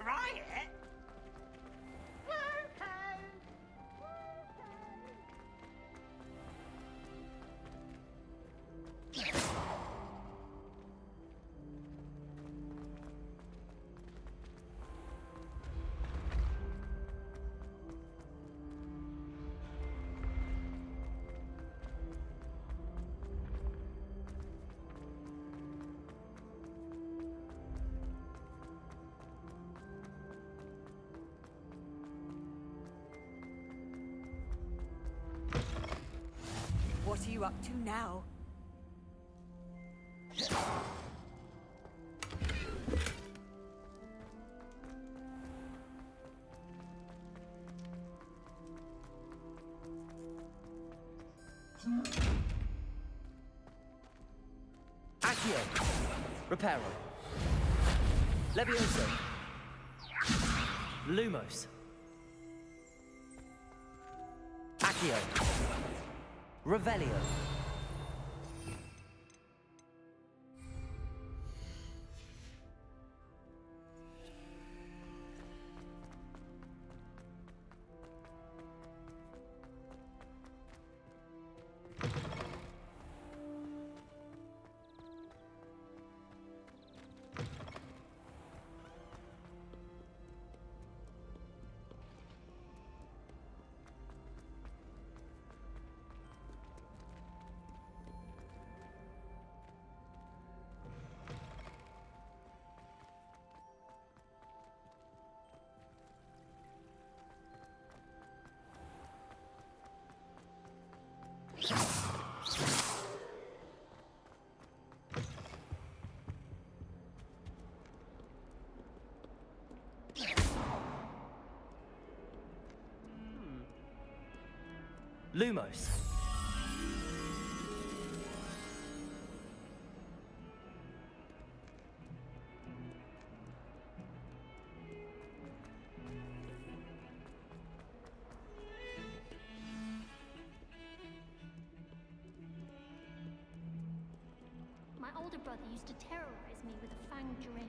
try it? What are you up to now? Accio. Reparo. Levioso. Lumos. Accio. Revelio. Lumos. My older brother used to terrorize me with a fanged drain.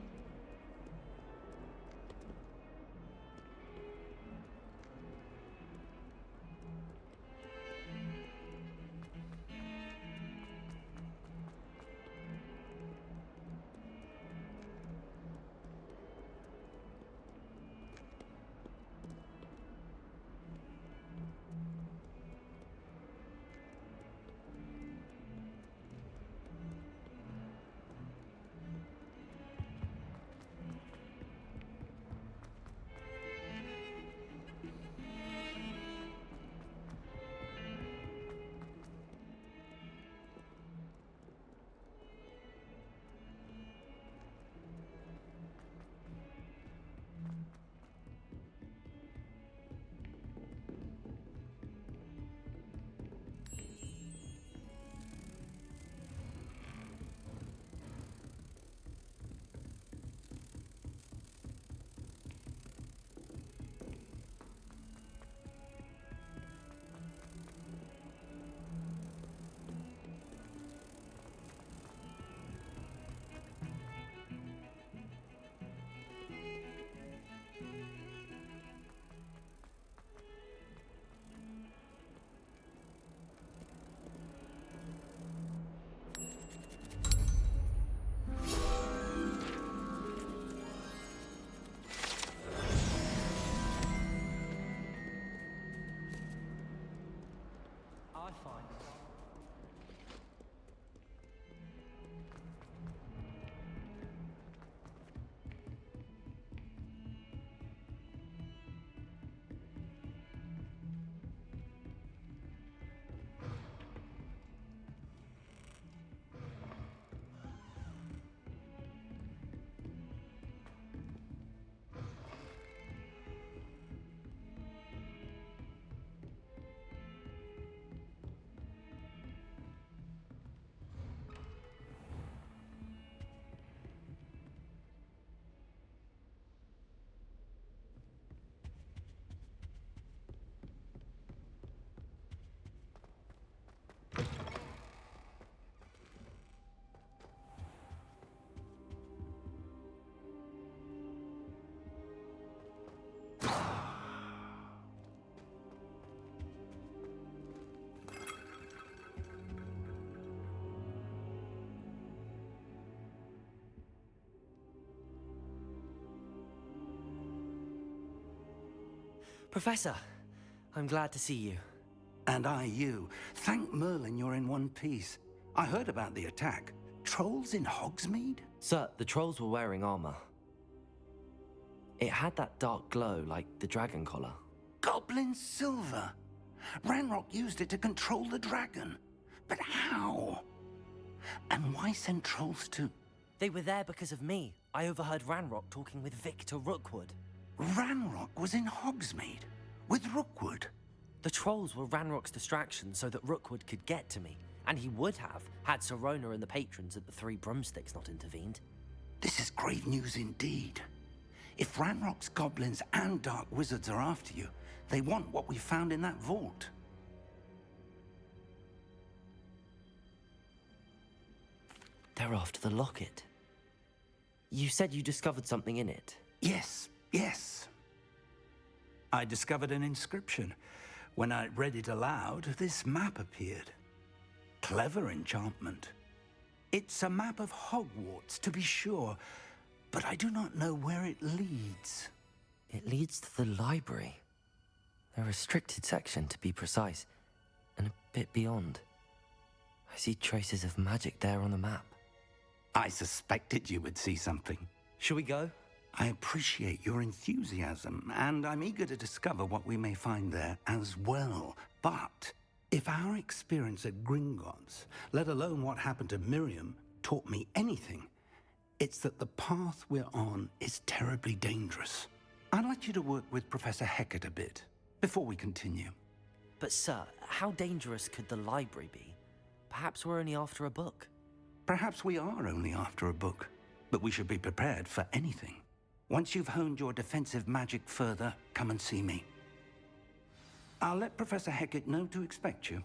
I find. Professor, I'm glad to see you. And I you. Thank Merlin you're in one piece. I heard about the attack. Trolls in Hogsmeade? Sir, the trolls were wearing armor. It had that dark glow like the dragon collar. Goblin silver. Ranrock used it to control the dragon. But how? And why send trolls to... They were there because of me. I overheard Ranrock talking with Victor Rookwood. Ranrock was in Hogsmeade? With Rookwood? The trolls were Ranrock's distraction so that Rookwood could get to me. And he would have, had Sirona and the patrons at the Three Broomsticks not intervened. This is grave news indeed. If Ranrock's goblins and dark wizards are after you, they want what we found in that vault. They're after the locket. You said you discovered something in it. Yes. I discovered an inscription. When I read it aloud, this map appeared. Clever enchantment. It's a map of Hogwarts, to be sure, but I do not know where it leads. It leads to the library. A restricted section, to be precise, and a bit beyond. I see traces of magic there on the map. I suspected you would see something. Shall we go? I appreciate your enthusiasm, and I'm eager to discover what we may find there as well. But if our experience at Gringotts, let alone what happened to Miriam, taught me anything, it's that the path we're on is terribly dangerous. I'd like you to work with Professor Hecat a bit before we continue. But sir, how dangerous could the library be? Perhaps we're only after a book. Perhaps we are only after a book, but we should be prepared for anything. Once you've honed your defensive magic further, come and see me. I'll let Professor Hecat know to expect you.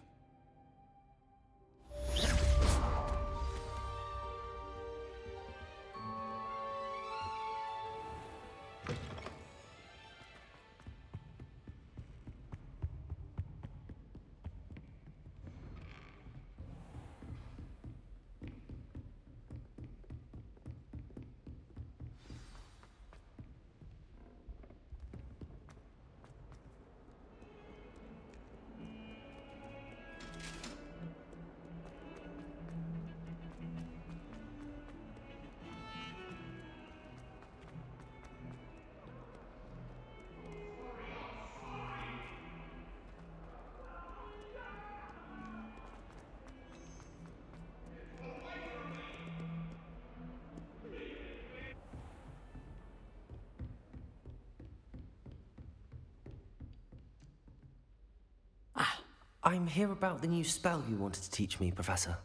I'm here about the new spell you wanted to teach me, Professor.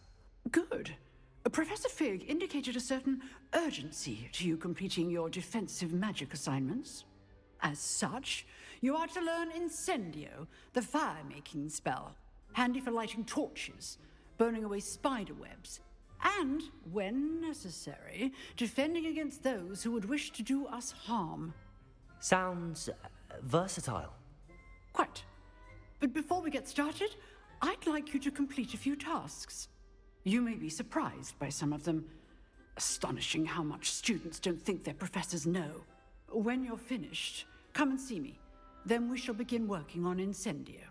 Good. Professor Fig indicated a certain urgency to you completing your defensive magic assignments. As such, you are to learn Incendio, the fire-making spell, handy for lighting torches, burning away spider webs, and, when necessary, defending against those who would wish to do us harm. Sounds versatile. Quite. But before we get started, I'd like you to complete a few tasks. You may be surprised by some of them. Astonishing how much students don't think their professors know. When you're finished, come and see me. Then we shall begin working on Incendio.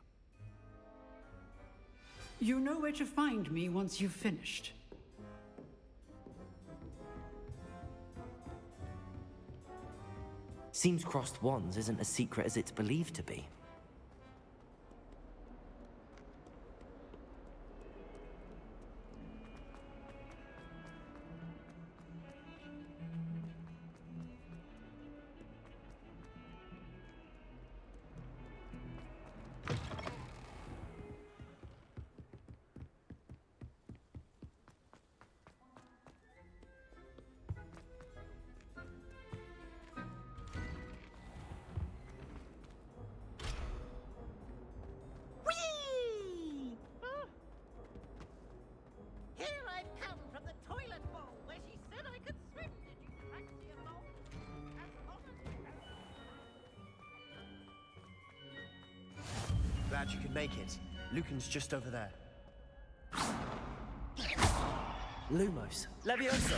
You know where to find me once you've finished. Seems crossed wands isn't as secret as it's believed to be. Whee! Oh. Here I've come from the toilet bowl where she said I could swim. Did you fancy a bowl? As honestly as... Glad you could make it. Lucan's just over there. Lumos. Levioso.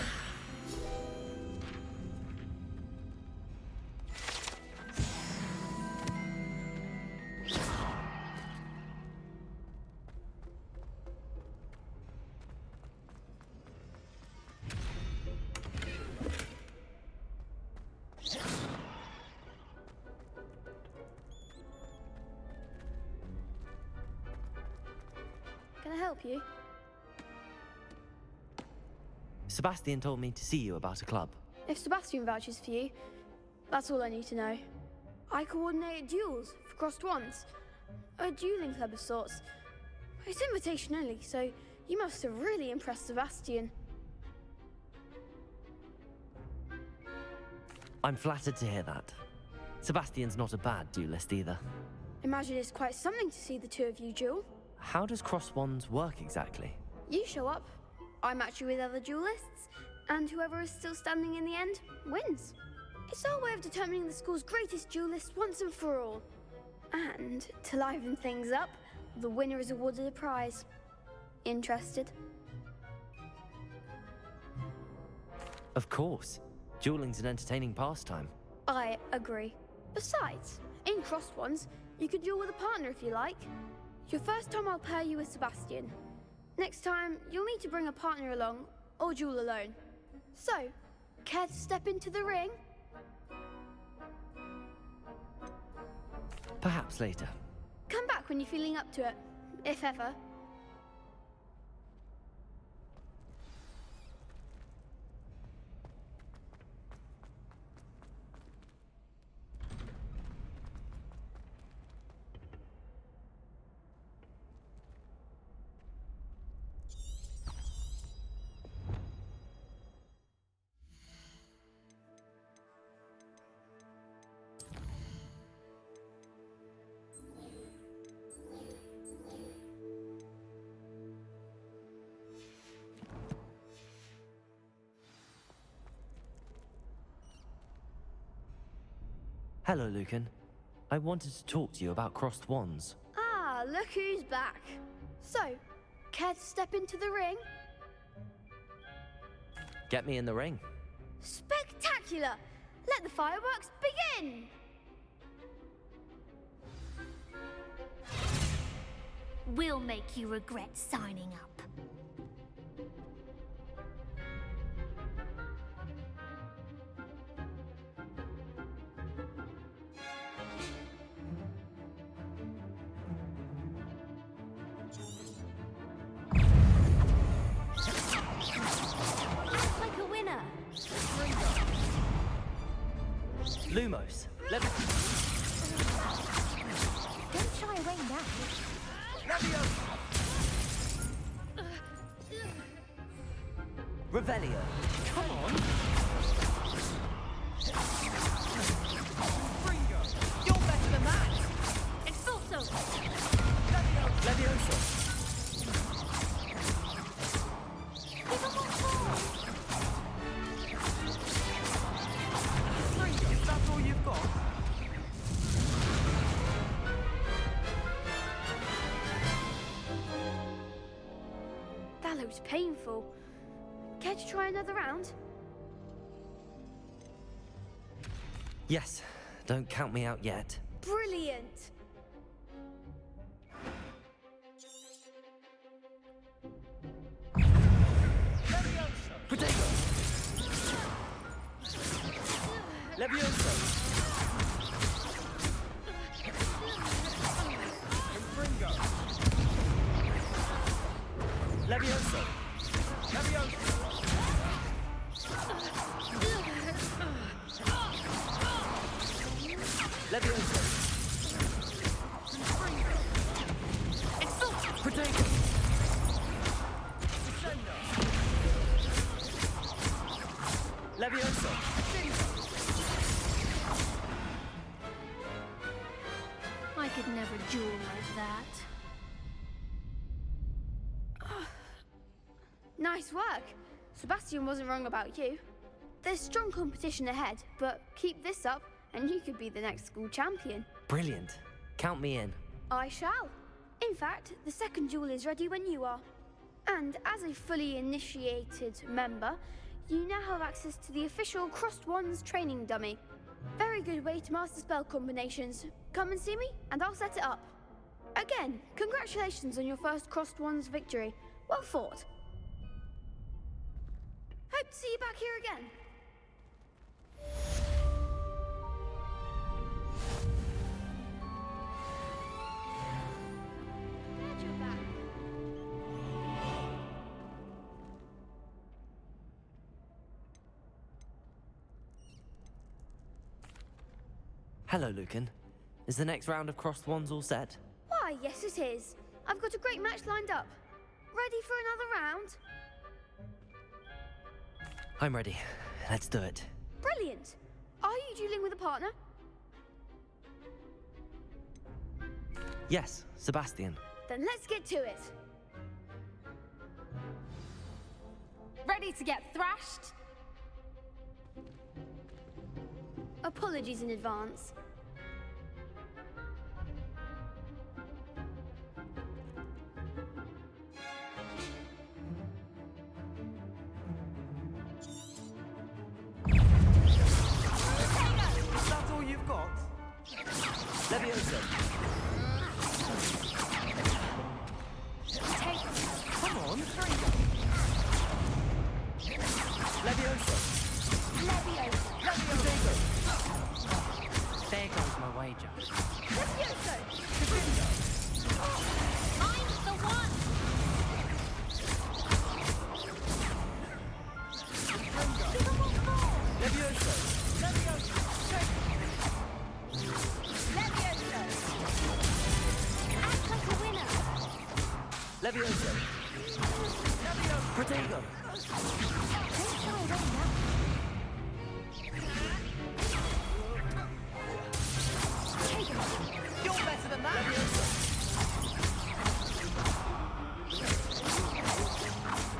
I help you? Sebastian told me to see you about a club. If Sebastian vouches for you, that's all I need to know. I coordinate duels for crossed wands. A dueling club of sorts. It's invitation only, so you must have really impressed Sebastian. I'm flattered to hear that. Sebastian's not a bad duelist either. Imagine it's quite something to see the two of you duel. How does crossed wands work exactly? You show up, I match you with other duelists, and whoever is still standing in the end wins. It's our way of determining the school's greatest duelist once and for all. And to liven things up, the winner is awarded a prize. Interested? Of course. Dueling's an entertaining pastime. I agree. Besides, in crossed ones, you can duel with a partner if you like. Your first time I'll pair you with Sebastian. Next time, you'll need to bring a partner along, or duel alone. So, care to step into the ring? Perhaps later. Come back when you're feeling up to it, if ever. Hello, Lucan. I wanted to talk to you about crossed wands. Ah, look who's back. So, care to step into the ring? Get me in the ring. Spectacular! Let the fireworks begin! We'll make you regret signing up. Looks like a winner. Lumos, let me... Don't shy away now. Revelio. Come on. You're better than that! Expulso! Levioso. Is that all you've got? That looks painful. Care to try another round? Yes, don't count me out yet. Brilliant! Potato. Levioso. Levioso. Levioso. Potato. Levioso. I could never duel like that. Nice work. Sebastian wasn't wrong about you. There's strong competition ahead, but keep this up and you could be the next school champion. Brilliant. Count me in. I shall. In fact, the second duel is ready when you are. And as a fully initiated member, you now have access to the official Crossed Wands training dummy. Very good way to master spell combinations. Come and see me, and I'll set it up. Again, congratulations on your first Crossed Wands victory. Well fought. Hope to see you back here again. Glad you're back. Hello, Lucan. Is the next round of crossed wands all set? Why, yes it is. I've got a great match lined up. Ready for another round? I'm ready. Let's do it. Brilliant. Are you dueling with a partner? Yes, Sebastian. Then let's get to it. Ready to get thrashed? Apologies in advance. Is that all you've got? Leviosa. Come on. Leviosa. Leviosa. There goes my wager. Levioso! I'm the one! Leviosa. Act like a winner. Leviosa. Protego. Don't shy away now. You're better than that.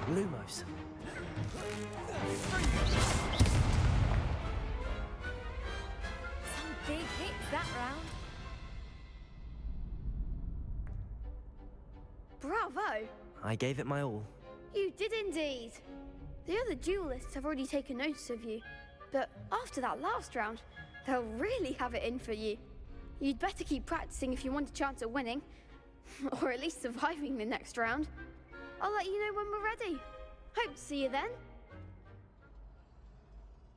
Lumos. Some big hits that round. Bravo! I gave it my all. You did indeed. The other duelists have already taken notice of you, but after that last round, they'll really have it in for you. You'd better keep practicing if you want a chance at winning, or at least surviving the next round. I'll let you know when we're ready. Hope to see you then.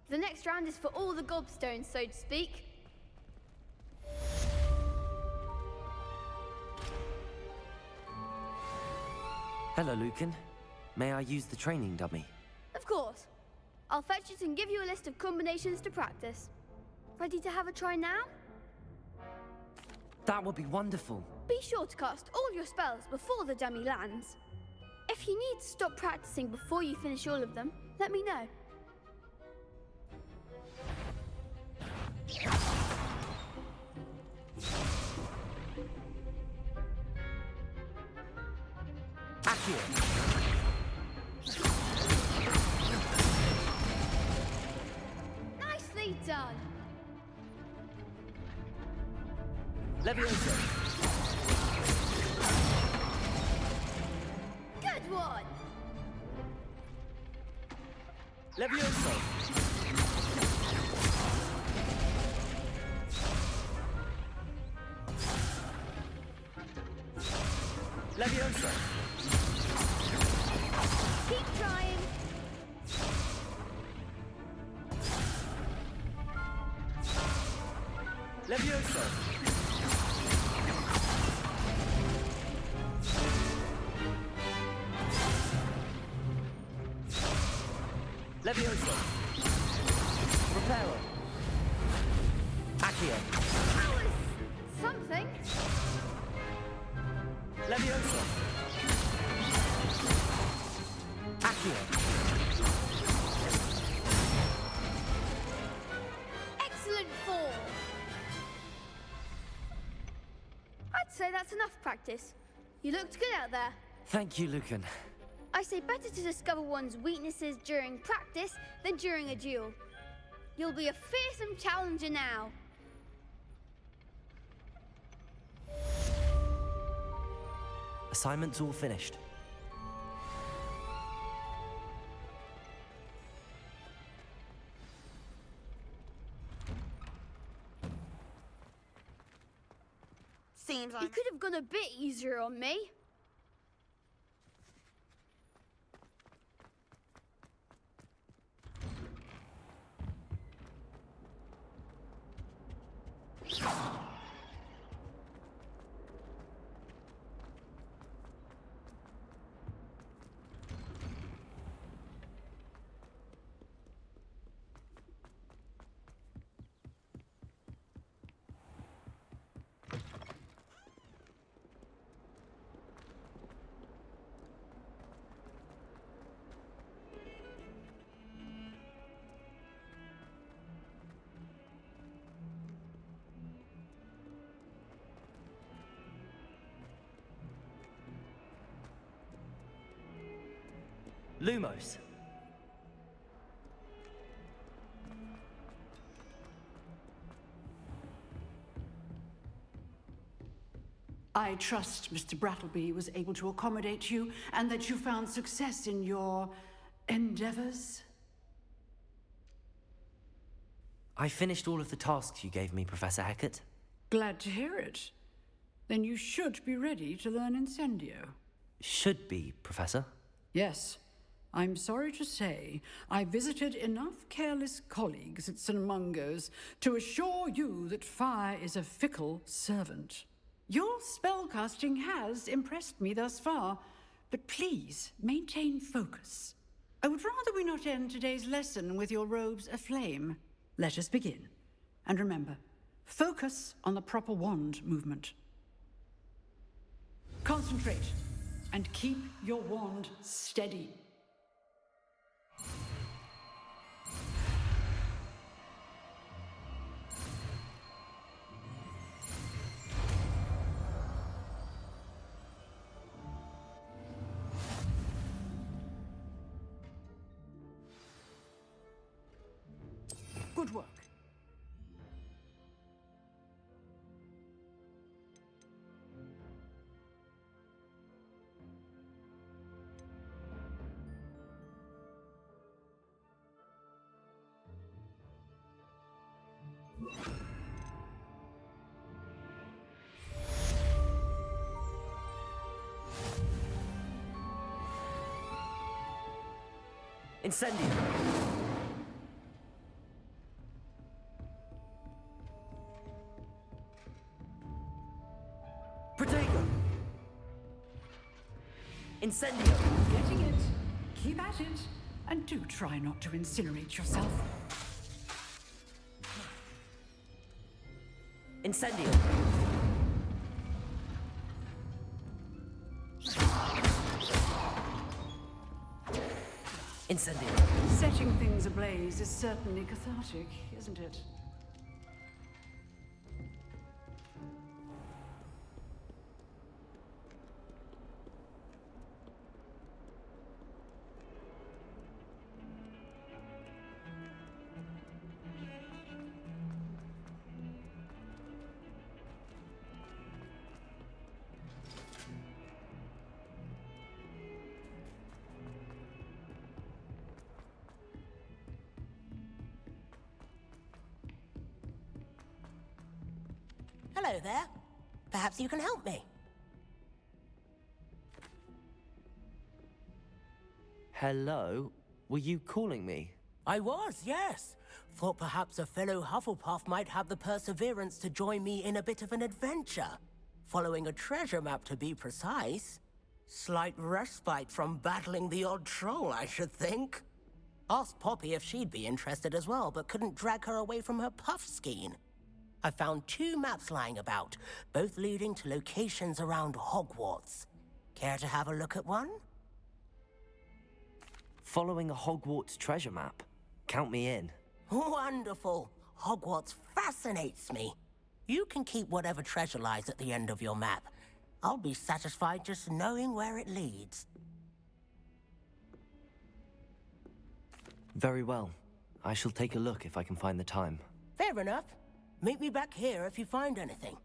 The next round is for all the gobstones, so to speak. Hello, Lucan. May I use the training dummy? Of course. I'll fetch it and give you a list of combinations to practice. Ready to have a try now? That would be wonderful. Be sure to cast all your spells before the dummy lands. If you need to stop practicing before you finish all of them, let me know. Accio. Nicely done. Leviosa. Good one. Leviosa. Leviosa. Keep trying. Leviosa. Leviosa. Reparo. Accio. That was something. Leviosa. Accio. Excellent fall. I'd say that's enough practice. You looked good out there. Thank you, Lucan. I say better to discover one's weaknesses during practice than during a duel. You'll be a fearsome challenger now. Assignment's all finished. Seems You like could have gone a bit easier on me. Lumos. I trust Mr. Brattleby was able to accommodate you and that you found success in your endeavors. I finished all of the tasks you gave me, Professor Hecat. Glad to hear it. Then you should be ready to learn Incendio. Should be, Professor. Yes. I'm sorry to say, I visited enough careless colleagues at St. Mungo's to assure you that fire is a fickle servant. Your spellcasting has impressed me thus far, but please maintain focus. I would rather we not end today's lesson with your robes aflame. Let us begin. And remember, focus on the proper wand movement. Concentrate, and keep your wand steady. Good work. Incendio. Protego. Incendio. Getting it. Keep at it. And do try not to incinerate yourself. Incendio. Incendio. Setting things ablaze is certainly cathartic, isn't it? Hello there. Perhaps you can help me. Hello? Were you calling me? I was, yes. Thought perhaps a fellow Hufflepuff might have the perseverance to join me in a bit of an adventure. Following a treasure map, to be precise. Slight respite from battling the odd troll, I should think. Asked Poppy if she'd be interested as well, but couldn't drag her away from her puff skein. I found 2 maps lying about, both leading to locations around Hogwarts. Care to have a look at one? Following a Hogwarts treasure map? Count me in. Wonderful. Hogwarts fascinates me. You can keep whatever treasure lies at the end of your map. I'll be satisfied just knowing where it leads. Very well. I shall take a look if I can find the time. Fair enough. Meet me back here if you find anything.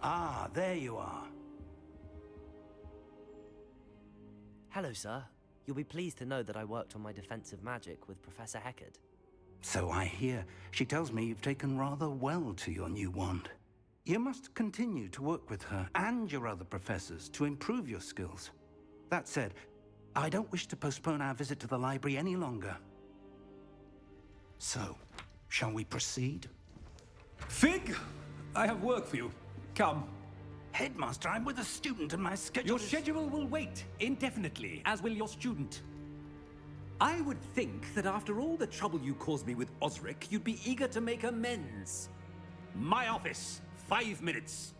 Ah, there you are. Hello, sir. You'll be pleased to know that I worked on my defensive magic with Professor Hecat. So I hear. She tells me you've taken rather well to your new wand. You must continue to work with her and your other professors to improve your skills. That said, I don't wish to postpone our visit to the library any longer. So, shall we proceed? Fig, I have work for you. Come. Headmaster, I'm with a student and my schedule Your is... schedule will wait indefinitely, as will your student. I would think that after all the trouble you caused me with Osric, you'd be eager to make amends. My office, 5 minutes.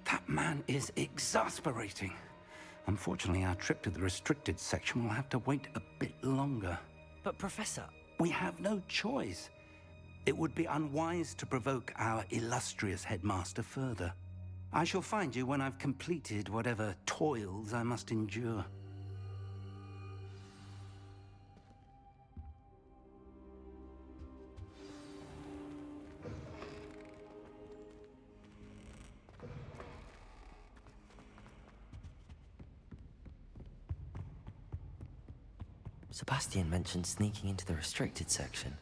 That man is exasperating. Unfortunately, our trip to the restricted section will have to wait a bit longer. But Professor... We have no choice. It would be unwise to provoke our illustrious headmaster further. I shall find you when I've completed whatever toils I must endure. Sebastian mentioned sneaking into the restricted section.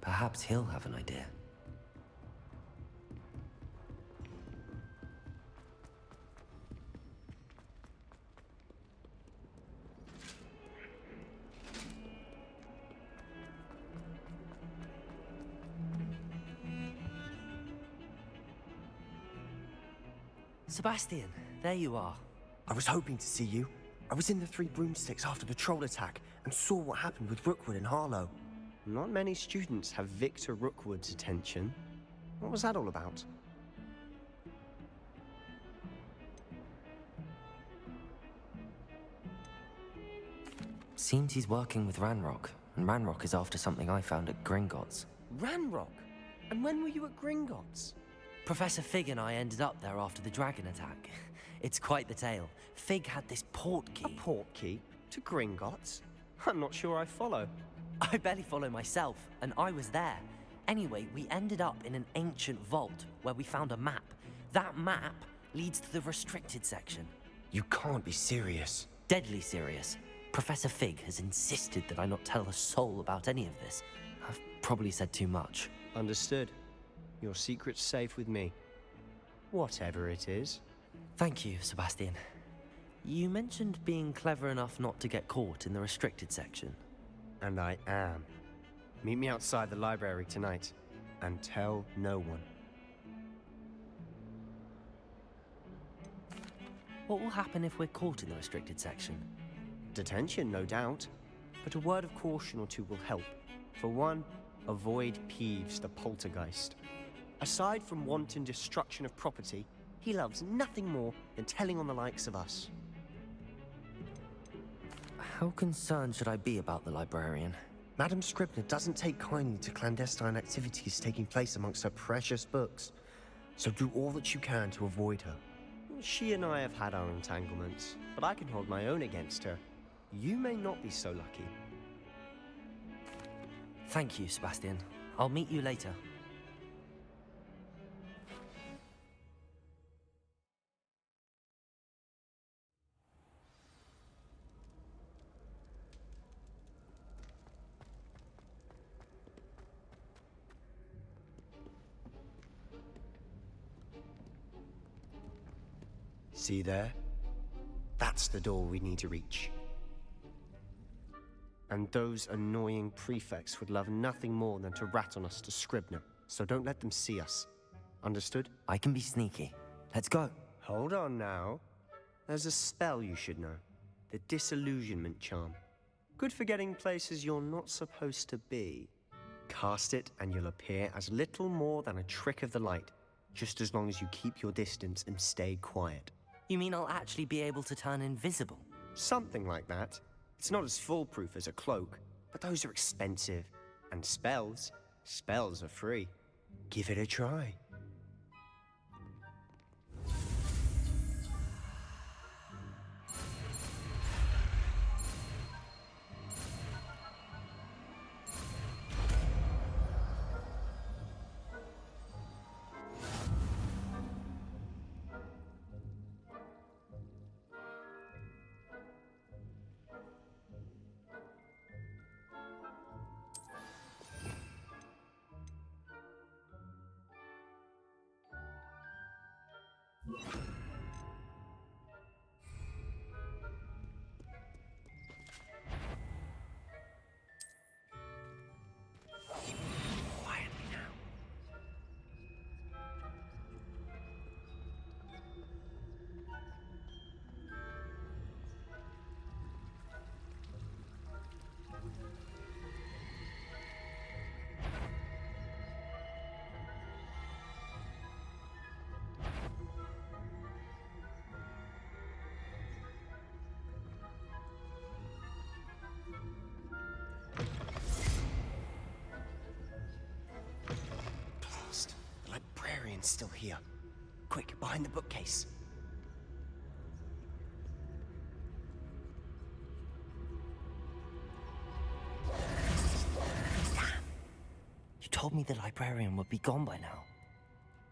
Perhaps he'll have an idea. Sebastian, there you are. I was hoping to see you. I was in the Three Broomsticks after the troll attack and saw what happened with Rookwood and Harlow. Not many students have Victor Rookwood's attention. What was that all about? Seems he's working with Ranrock, and Ranrock is after something I found at Gringotts. Ranrock? And when were you at Gringotts? Professor Fig and I ended up there after the dragon attack. It's quite the tale. Fig had this port key. A port key? To Gringotts? I'm not sure I follow. I barely follow myself, and I was there. Anyway, we ended up in an ancient vault where we found a map. That map leads to the restricted section. You can't be serious. Deadly serious. Professor Fig has insisted that I not tell a soul about any of this. I've probably said too much. Understood. Your secret's safe with me. Whatever it is. Thank you, Sebastian. You mentioned being clever enough not to get caught in the restricted section. And I am. Meet me outside the library tonight, and tell no one. What will happen if we're caught in the restricted section? Detention, no doubt. But a word of caution or two will help. For one, avoid Peeves the poltergeist. Aside from wanton destruction of property, he loves nothing more than telling on the likes of us. How concerned should I be about the librarian? Madam Scribner doesn't take kindly to clandestine activities taking place amongst her precious books. So do all that you can to avoid her. She and I have had our entanglements, but I can hold my own against her. You may not be so lucky. Thank you, Sebastian. I'll meet you later. See there? That's the door we need to reach. And those annoying prefects would love nothing more than to rat on us to Scribner, so don't let them see us. Understood? I can be sneaky. Let's go. Hold on now. There's a spell you should know. The Disillusionment Charm. Good for getting places you're not supposed to be. Cast it and you'll appear as little more than a trick of the light, just as long as you keep your distance and stay quiet. You mean I'll actually be able to turn invisible? Something like that. It's not as foolproof as a cloak, but those are expensive. And spells are free. Give it a try. librarian's still here. Quick, behind the bookcase. You told me the librarian would be gone by now.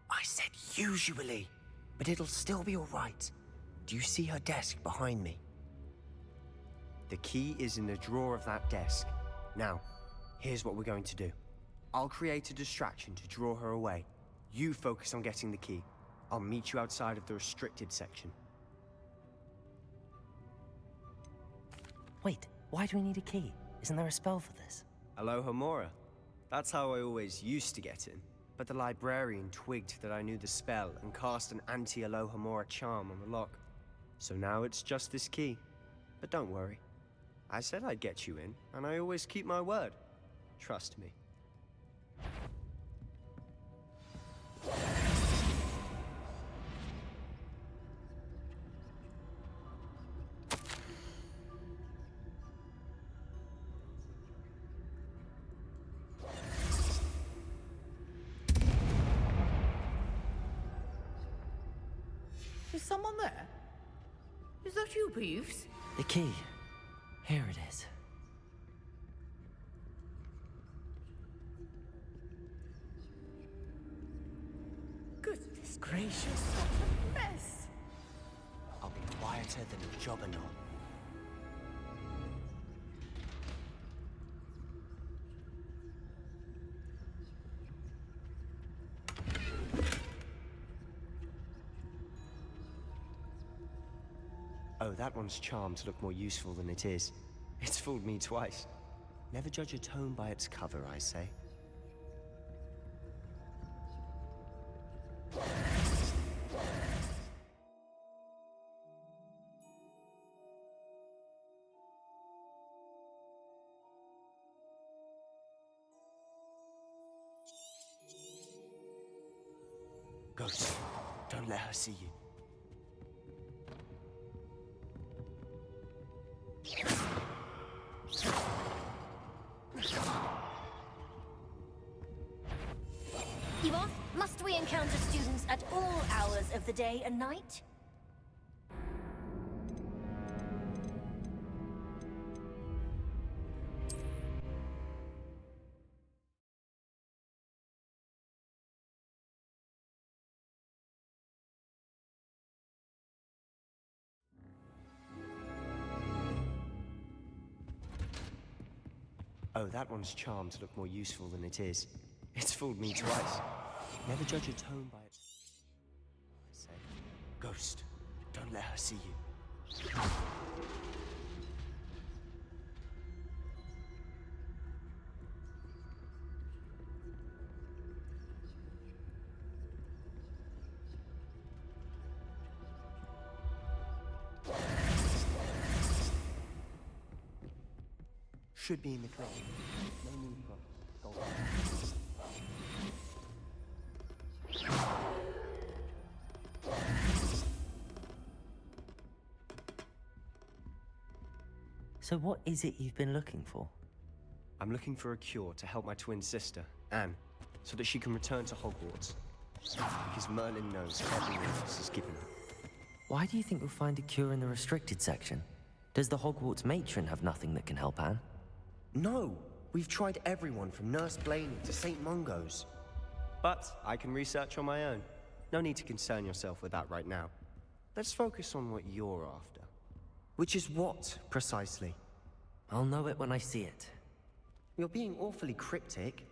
I said usually, but it'll still be all right. Do you see her desk behind me? The key is in the drawer of that desk. Now, here's what we're going to do. I'll create a distraction to draw her away. You focus on getting the key. I'll meet you outside of the restricted section. Wait, why do we need a key? Isn't there a spell for this? Alohomora. That's how I always used to get in. But the librarian twigged that I knew the spell and cast an anti-Alohomora charm on the lock. So now it's just this key. But don't worry. I said I'd get you in, and I always keep my word. Trust me. Is someone there? Is that you, Peeves? The key. Here it is. Goodness gracious, what a mess! I'll be quieter than a jobberknoll. Oh, that one's charmed to look more useful than it is. It's fooled me twice. Never judge a tome by its cover, I say. Ghost, don't let her see you. You off? Must we encounter students at all hours of the day and night? Oh, that one's charmed to look more useful than it is. It's fooled me twice. Never judge a tome by its... I say. Ghost, don't let her see you. Should be in the closet. No need for gold. So what is it you've been looking for? I'm looking for a cure to help my twin sister, Anne, so that she can return to Hogwarts. Because Merlin knows everyone else is given her. Why do you think you'll find a cure in the restricted section? Does the Hogwarts matron have nothing that can help Anne? No! We've tried everyone from Nurse Blaney to St. Mungo's. But I can research on my own. No need to concern yourself with that right now. Let's focus on what you're after. Which is what, precisely? I'll know it when I see it. You're being awfully cryptic.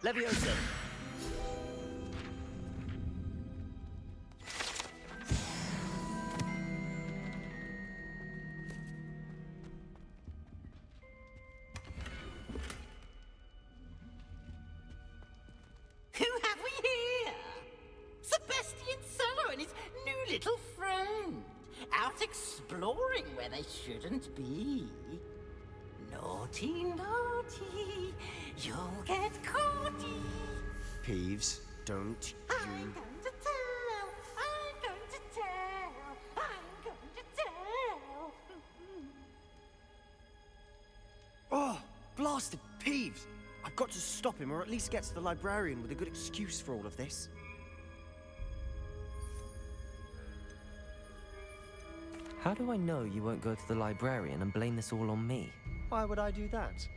Leviosa! exploring where they shouldn't be. Naughty, naughty, you'll get caughty. Peeves, don't I'm you... going to tell, I'm going to tell, I'm going to tell. Oh, blasted Peeves! I've got to stop him, or at least get to the librarian with a good excuse for all of this. How do I know you won't go to the librarian and blame this all on me? Why would I do that?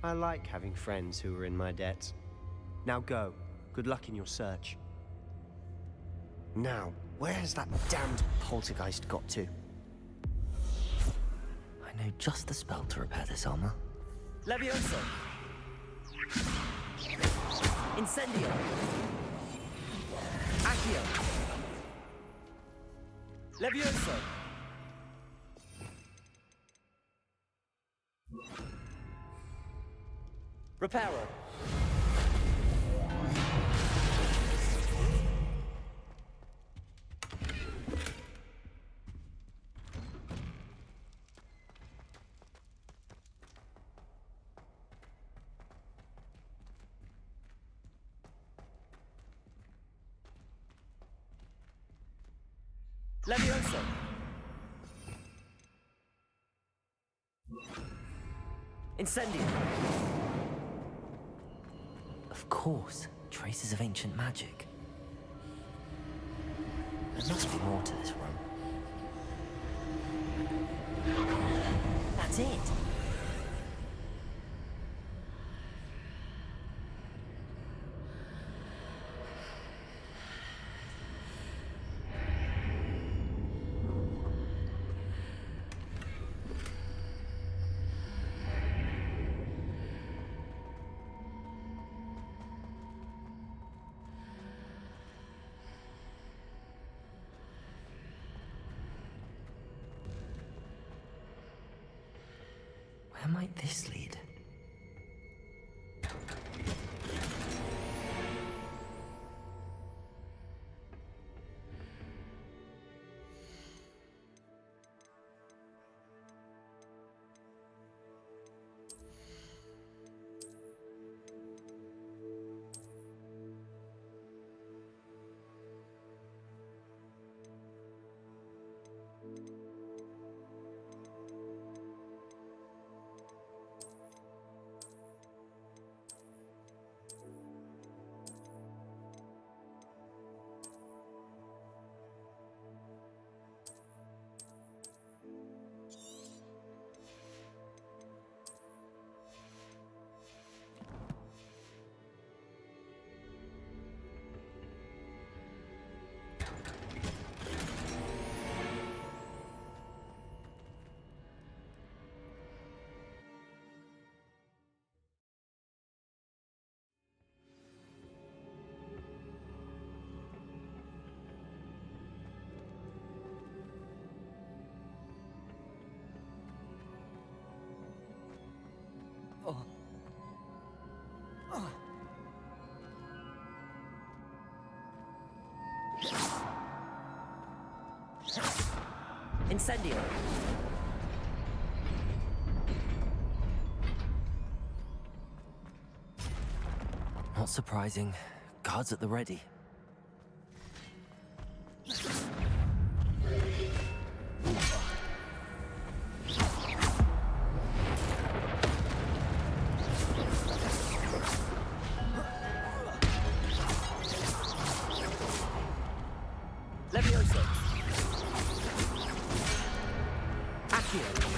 I like having friends who are in my debt. Now go. Good luck in your search. Now, where has that damned poltergeist got to? I know just the spell to repair this armor. Levioso! Incendio! Accio! Levioso! Reparo! Levioso! Incendio! Of course, traces of ancient magic. There must be more to this room. That's it! Where might this lead? Incendio! Not surprising. Guards at the ready. Levioso! Accio!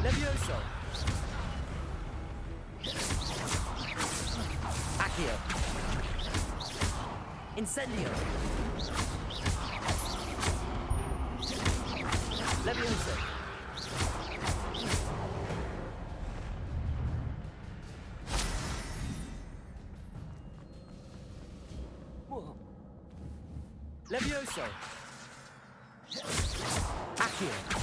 Levioso! Accio! Incendio! Levioso! Accio!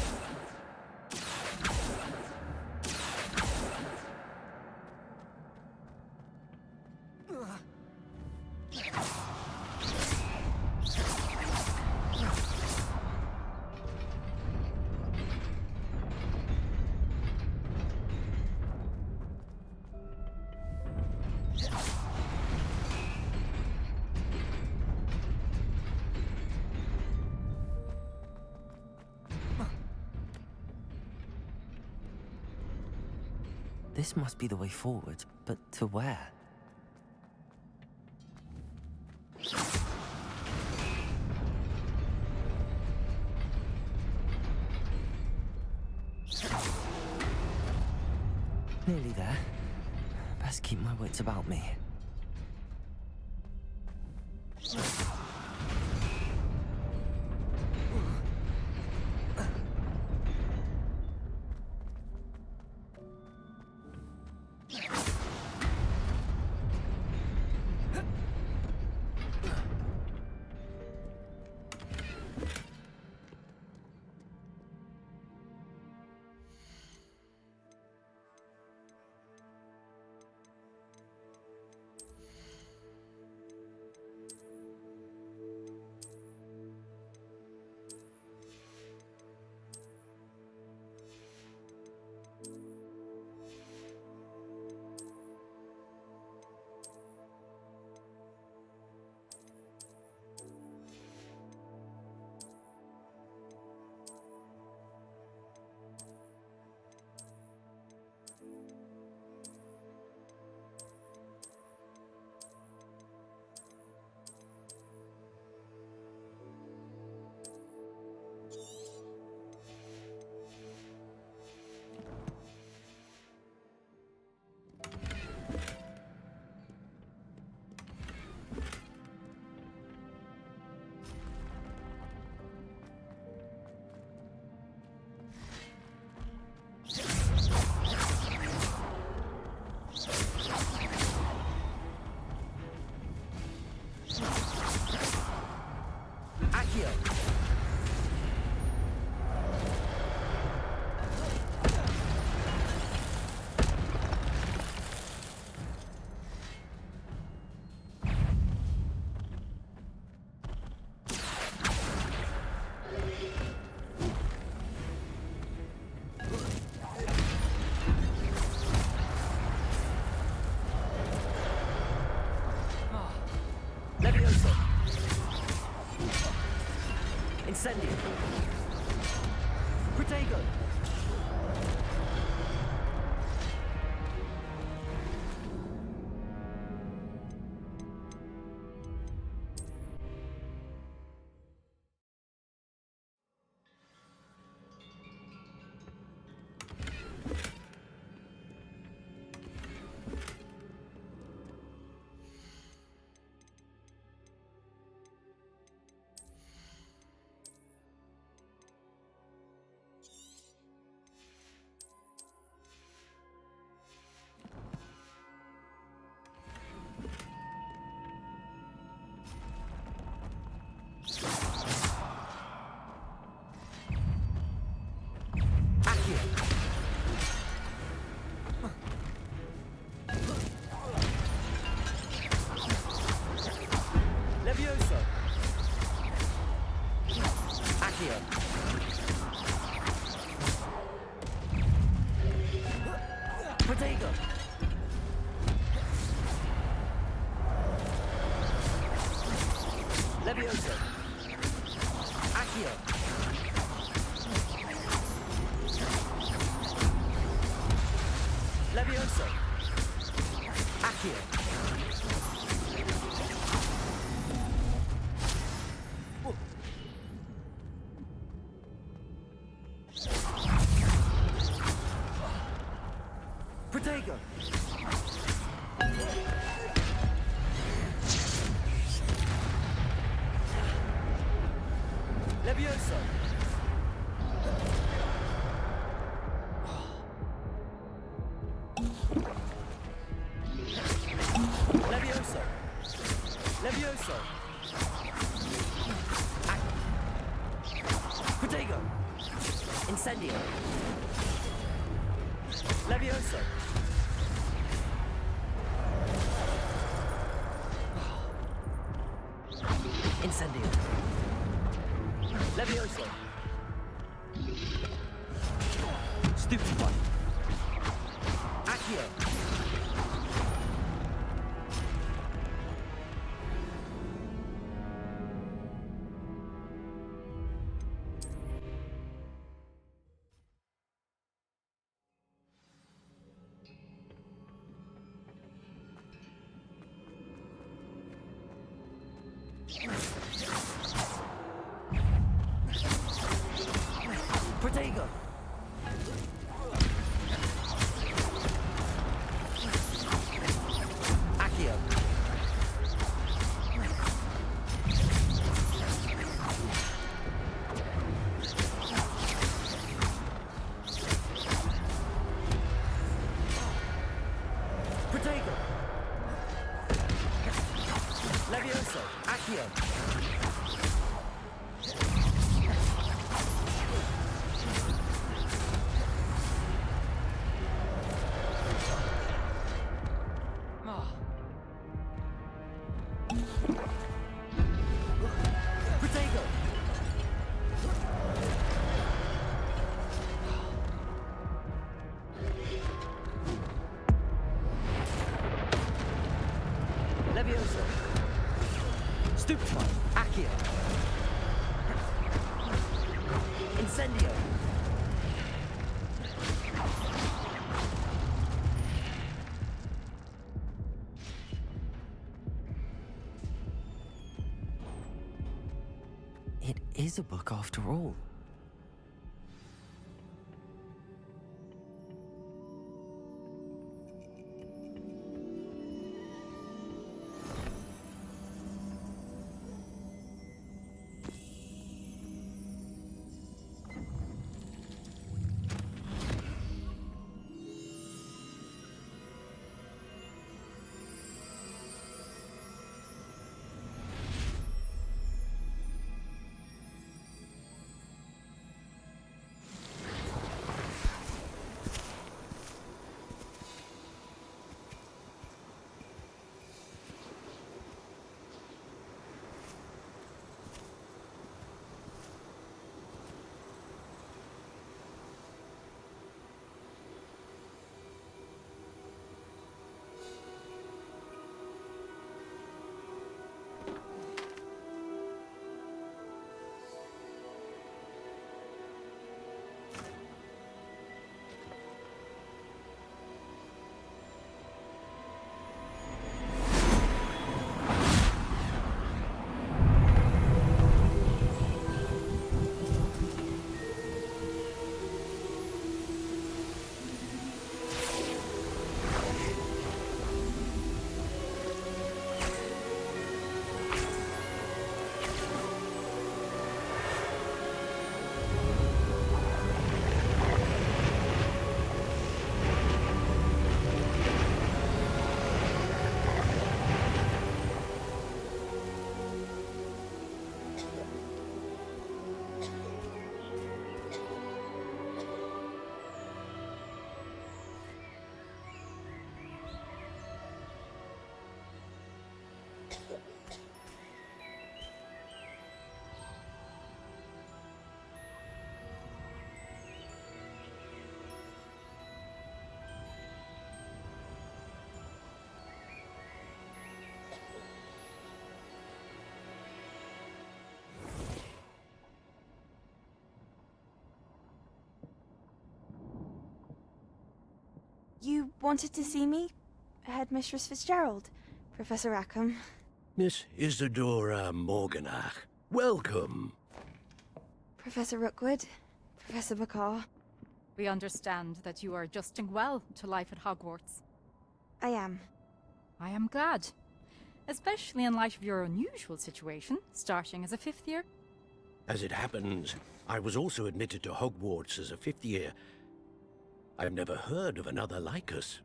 This must be the way forward, but to where? Nearly there. Best keep my wits about me. Levioso! Incendio! Protego! Levioso! Accio! Protego! Levioso! Accio! Levioso! Accio! Protego! Levioso! Levioso! Levioso! Levioso! Incendio! Levioso! Stupefy! Accio! Protego! Accio! Protego! Levioso! Accio! Protego! Levioso! Stupefy! Accio! Incendio! It is a book after all. You wanted to see me? Headmistress Fitzgerald, Professor Rackham. Miss Isadora Morganach, welcome. Professor Rookwood, Professor Bakar. We understand that you are adjusting well to life at Hogwarts. I am. I am glad. Especially in light of your unusual situation, starting as a 5th year. As it happens, I was also admitted to Hogwarts as a 5th year. I've never heard of another like us.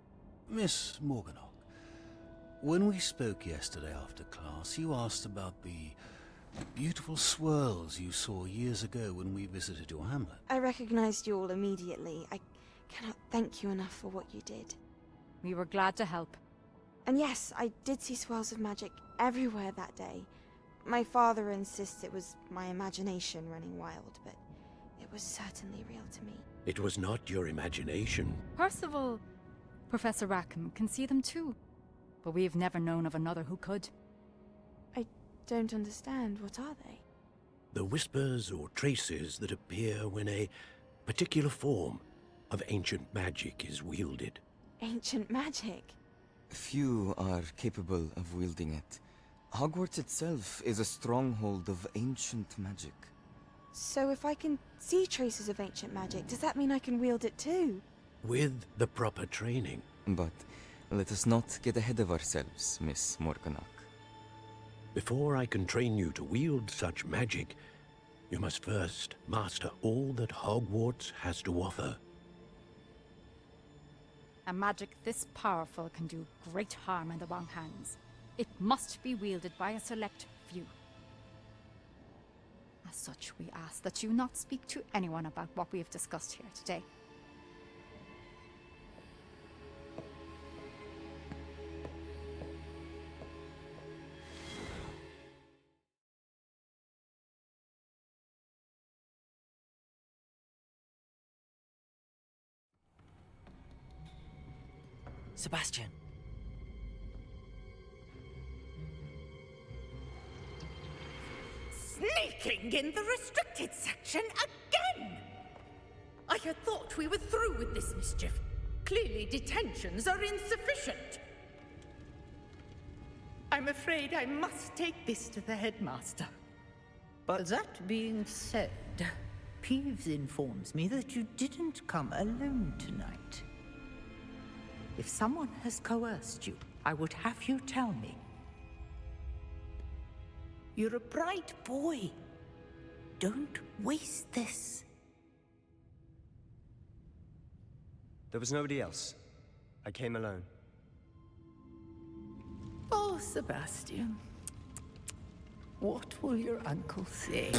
Miss Morganach, when we spoke yesterday after class, you asked about the beautiful swirls you saw years ago when we visited your hamlet. I recognized you all immediately. I cannot thank you enough for what you did. We were glad to help. And yes, I did see swirls of magic everywhere that day. My father insists it was my imagination running wild, but it was certainly real to me. It was not your imagination. Percival, Professor Rackham can see them too. But we've never known of another who could. I don't understand. What are they? The whispers or traces that appear when a particular form of ancient magic is wielded. Ancient magic? Few are capable of wielding it. Hogwarts itself is a stronghold of ancient magic. So if I can see traces of ancient magic, does that mean I can wield it too? With the proper training. But let us not get ahead of ourselves, Miss Morganach. Before I can train you to wield such magic, you must first master all that Hogwarts has to offer. A magic this powerful can do great harm in the wrong hands. It must be wielded by a select few. As such, we ask that you not speak to anyone about what we have discussed here today. Sebastian. Sneaking in the restricted section again! I had thought we were through with this mischief. Clearly detentions are insufficient. I'm afraid I must take this to the headmaster. But that being said, Peeves informs me that you didn't come alone tonight. If someone has coerced you, I would have you tell me. You're a bright boy. Don't waste this. There was nobody else. I came alone. Oh, Sebastian. What will your uncle say?